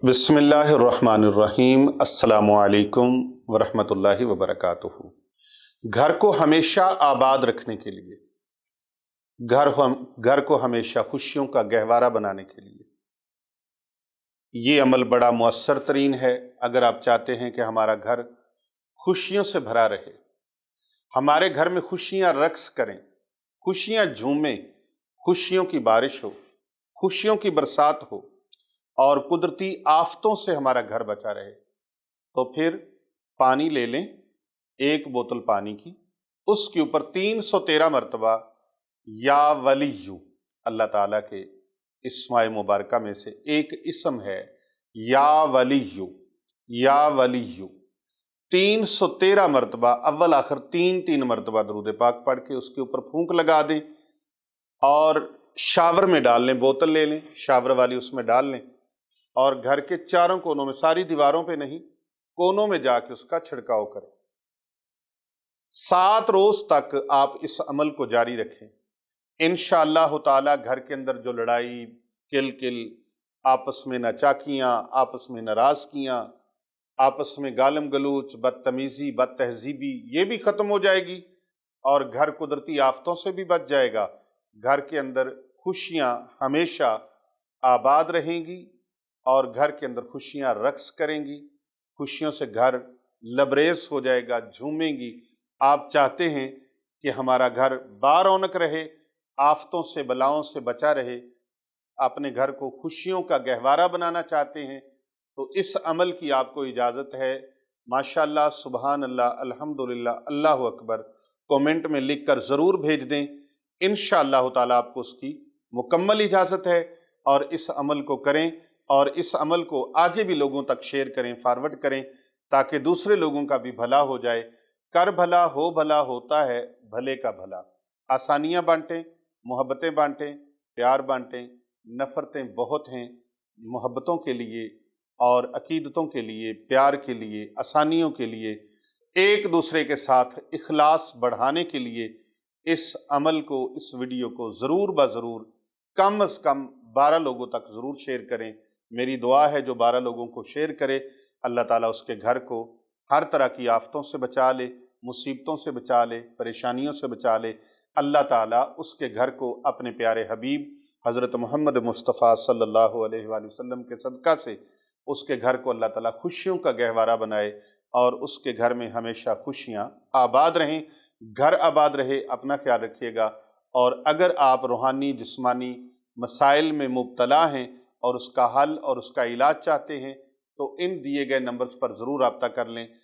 बिस्मिल्लाहिर्रहमानिर्रहीम। अस्सलामुअलैकुम वरहमतुल्लाहि वबरकातुहू। घर को हमेशा आबाद रखने के लिए, घर को हमेशा खुशियों का गहवारा बनाने के लिए ये अमल बड़ा मुअस्सर तरीन है। अगर आप चाहते हैं कि हमारा घर खुशियों से भरा रहे, हमारे घर में खुशियां रक्स करें, खुशियां झूमें, खुशियों की बारिश हो, खुशियों की बरसात हो और कुदरती आफतों से हमारा घर बचा रहे, तो फिर पानी ले लें, एक बोतल पानी की, उसके ऊपर 313 मरतबा या वलीयू, अल्लाह ताला के इस्माए मुबारका में से एक इसम है या वलीयू, या वलीयू, 313 मरतबा अव्वल आखिर तीन तीन मरतबा दरूद पाक पढ़ के उसके ऊपर फूंक लगा दें और शावर में डाल लें। बोतल ले लें, शावर वाली, उसमें डाल लें और घर के चारों कोनों में, सारी दीवारों पे नहीं, कोनों में जाके उसका छिड़काव करें। 7 रोज तक आप इस अमल को जारी रखें। इंशाअल्लाह ताला घर के अंदर जो लड़ाई, किल, आपस में नाचाकियां, आपस में नाराजगियां, आपस में गालम गलूच, बदतमीजी, बदतहजीबी, ये भी खत्म हो जाएगी और घर कुदरती आफतों से भी बच जाएगा। घर के अंदर खुशियां हमेशा आबाद रहेंगी और घर के अंदर खुशियां रक्स करेंगी, खुशियों से घर लबरेज हो जाएगा, झूमेंगी। आप चाहते हैं कि हमारा घर बारौनक रहे, आफतों से, बलाओं से बचा रहे, अपने घर को खुशियों का गहवारा बनाना चाहते हैं, तो इस अमल की आपको इजाज़त है। माशाअल्लाह, सुबहान अल्लाह, अल्हम्दुलिल्लाह, अल्लाहु अकबर कमेंट में लिखकर ज़रूर भेज दें। इंशाअल्लाह ताला आपको उसकी मुकम्मल इजाज़त है और इस अमल को करें और इस अमल को आगे भी लोगों तक शेयर करें, फॉरवर्ड करें, ताकि दूसरे लोगों का भी भला हो जाए। कर भला हो भला होता है भले का भला। आसानियाँ बांटें, मोहब्बतें बांटें, प्यार बांटें। नफ़रतें बहुत हैं मोहब्बतों के लिए और अकीदतों के लिए, प्यार के लिए, आसानियों के लिए, एक दूसरे के साथ इखलास बढ़ाने के लिए इस अमल को, इस वीडियो को ज़रूर ज़रूर कम अज़ कम 12 लोगों तक ज़रूर शेयर करें। मेरी दुआ है जो 12 लोगों को शेयर करे, अल्लाह ताला उसके घर को हर तरह की आफतों से बचा ले, मुसीबतों से बचा ले, परेशानियों से बचा ले। अल्लाह ताला उसके घर को अपने प्यारे हबीब हज़रत मोहम्मद मुस्तफ़ा सल्लल्लाहु अलैहि वसल्लम के सदका से उसके घर को अल्लाह ताला खुशियों का गहवारा बनाए और उसके घर में हमेशा खुशियाँ आबाद रहें। घर आबाद रहे, अपना ख्याल रखिएगा। और अगर आप रूहानी जिस्मानी मसाइल में मुब्तला हैं और उसका हल और उसका इलाज चाहते हैं, तो इन दिए गए नंबर्स पर ज़रूर रब्ता कर लें।